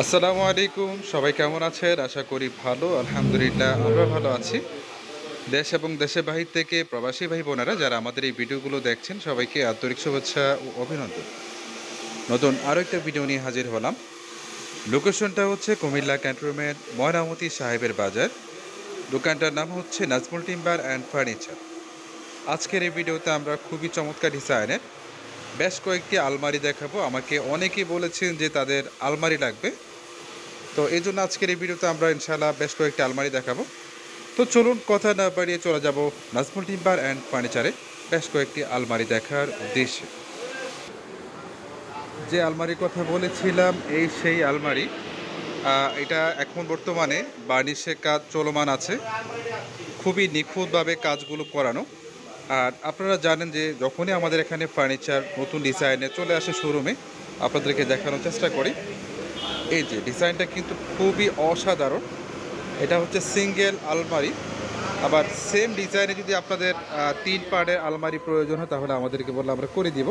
আসসালামু আলাইকুম, সবাই কেমন আছেন? আশা করি ভালো। আলহামদুলিল্লাহ আমরা ভালো আছি। দেশ এবং দেশের বাহির থেকে প্রবাসী ভাই বোনেরা যারা আমাদের এই ভিডিওগুলো দেখছেন সবাইকে আন্তরিক শুভেচ্ছা ও অভিনন্দন। নতুন আরও একটা ভিডিও নিয়ে হাজির হলাম। লোকেশনটা হচ্ছে কুমিল্লা ক্যান্টনমেন্ট ময়নামতি সাহেবের বাজার। দোকানটার নাম হচ্ছে নাজমুল টিম্বার অ্যান্ড ফার্নিচার। আজকের এই ভিডিওতে আমরা খুবই চমৎকার ডিজাইনের বেশ কয়েকটি আলমারি দেখাবো। আমাকে অনেকেই বলেছেন যে তাদের আলমারি লাগবে, তো এই জন্য আজকের এই ভিডিওতে আমরা ইনশাআল্লাহ বেশ কয়েকটি আলমারি দেখাবো। তো চলুন কথা না বাড়িয়ে চলে যাব নাজমুল টিম্বার অ্যান্ড ফার্নিচারে বেশ কয়েকটি আলমারি দেখার উদ্দেশ্যে। যে আলমারির কথা বলেছিলাম এই সেই আলমারি। এটা এখন বর্তমানে বার্নিশের কাজ চলমান আছে, খুবই নিখুঁতভাবে কাজগুলো করানো। আর আপনারা জানেন যে যখনই আমাদের এখানে ফার্নিচার নতুন ডিজাইনে চলে আসে শোরুমে, আপনাদেরকে দেখানোর চেষ্টা করি। এই যে ডিজাইনটা কিন্তু খুবই অসাধারণ। এটা হচ্ছে সিঙ্গেল আলমারি। আবার সেম ডিজাইনে যদি আপনাদের 3 পার্টের আলমারি প্রয়োজন হয় তাহলে আমাদেরকে বললে আমরা করে দিব।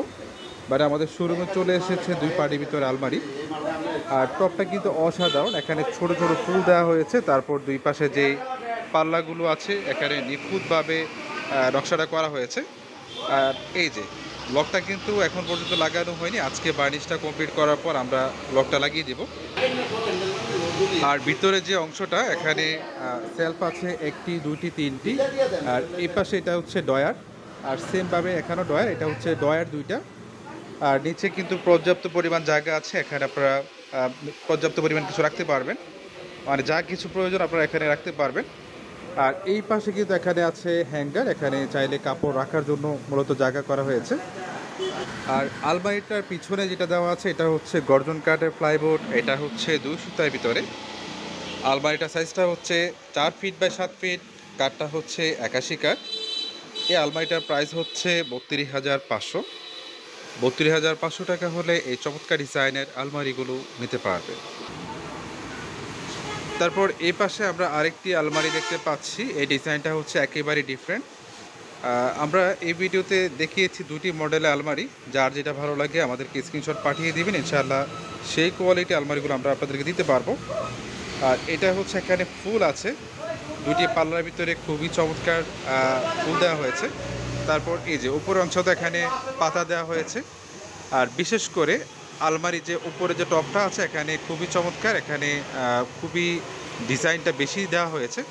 বাট আমাদের শোরুমে চলে এসেছে 2 পার্টের ভিতরে আলমারি। আর টপটা কিন্তু অসাধারণ, এখানে ছোট ছোট ফুল দেওয়া হয়েছে। তারপর দুই পাশে যেই পাল্লাগুলো আছে এখানে নিখুঁতভাবে নকশাটা করা হয়েছে। আর এই যে লকটা কিন্তু এখন পর্যন্ত লাগানো হয়নি, আজকে বার্নিশটা কমপ্লিট করার পর আমরা লকটা লাগিয়ে দেব। আর ভিতরে যে অংশটা এখানে সেলফ আছে একটি, দুইটি, তিনটি। আর এই পাশে এটা হচ্ছে ডয়ার, আর সেমভাবে এখানেও ডয়ার, এটা হচ্ছে ডয়ার দুইটা। আর নিচে কিন্তু পর্যাপ্ত পরিমাণ জায়গা আছে, এখানে আপনারা পর্যাপ্ত পরিমাণ কিছু রাখতে পারবেন, মানে যা কিছু প্রয়োজন আপনারা এখানে রাখতে পারবেন। আর এই পাশে কিন্তু এখানে আছে হ্যাঙ্গার, এখানে চাইলে কাপড় রাখার জন্য মূলত জায়গা করা হয়েছে। আর আলমারিটার পিছনে যেটা দেওয়া আছে এটা হচ্ছে গর্জন কাঠের প্লাইবোর্ড, এটা হচ্ছে 2 সুতার ভিতরে। আলমারিটার সাইজটা হচ্ছে 4 ফিট বাই 7 ফিট, কাঠটা হচ্ছে 81 কাঠ। এই আলমারিটার প্রাইস হচ্ছে 32,500। 32,500 টাকা হলে এই চমৎকার ডিজাইনের আলমারিগুলো নিতে পারবে। তারপর এই পাশে আমরা আরেকটি আলমারি দেখতে পাচ্ছি, এই ডিজাইনটা হচ্ছে একেবারে ডিফারেন্ট। আমরা এই ভিডিওতে দেখিয়েছি 2টি মডেলের আলমারি, যার যেটা ভালো লাগে আমাদেরকে স্ক্রিনশট পাঠিয়ে দিবেন, ইনশাআল্লাহ সেই কোয়ালিটি আলমারিগুলো আমরা আপনাদেরকে দিতে পারবো। আর এটা হচ্ছে এখানে ফুল আছে, 2টি পাল্লার ভিতরে খুবই চমৎকার ফুল দেওয়া হয়েছে। তারপর এই যে উপরের অংশতে এখানে পাতা দেওয়া হয়েছে। আর বিশেষ করে আলমারি যে উপরে যে টপটা আছে এখানে খুবই চমৎকার, এখানে খুবই ডিজাইনটা বেশি দেওয়া হয়েছে।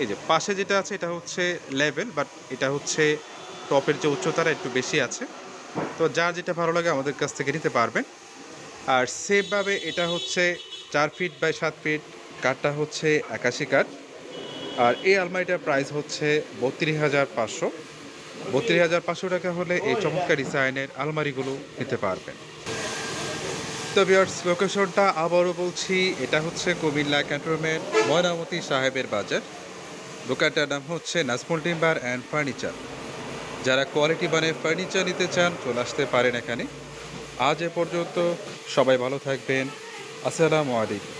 এই যে পাশে যেটা আছে এটা হচ্ছে লেভেল, বাট এটা হচ্ছে টপের যে উচ্চতাটা একটু বেশি আছে। তো যার যেটা ভালো লাগে আমাদের কাছ থেকে নিতে পারবেন। আর সেমভাবে এটা হচ্ছে 4 ফিট বাই 7 ফিট, কাঠটা হচ্ছে 81 কাঠ। আর এই আলমারিটার প্রাইস হচ্ছে 32,500। 32,500 টাকা হলে এই চমৎকার ডিজাইনের আলমারিগুলো নিতে পারবেন। তো ভিউয়ার্স, লোকেশনটা আবারও বলছি, এটা হচ্ছে কুমিল্লা ক্যান্টনমেন্ট ময়নামতি সাহেবের বাজার। দোকানটার নাম হচ্ছে নাজমুল টিম্বার অ্যান্ড ফার্নিচার। যারা কোয়ালিটি মানে ফার্নিচার নিতে চান চলে আসতে পারেন এখানে। আজ এ পর্যন্ত, সবাই ভালো থাকবেন। আসসালামু আলাইকুম।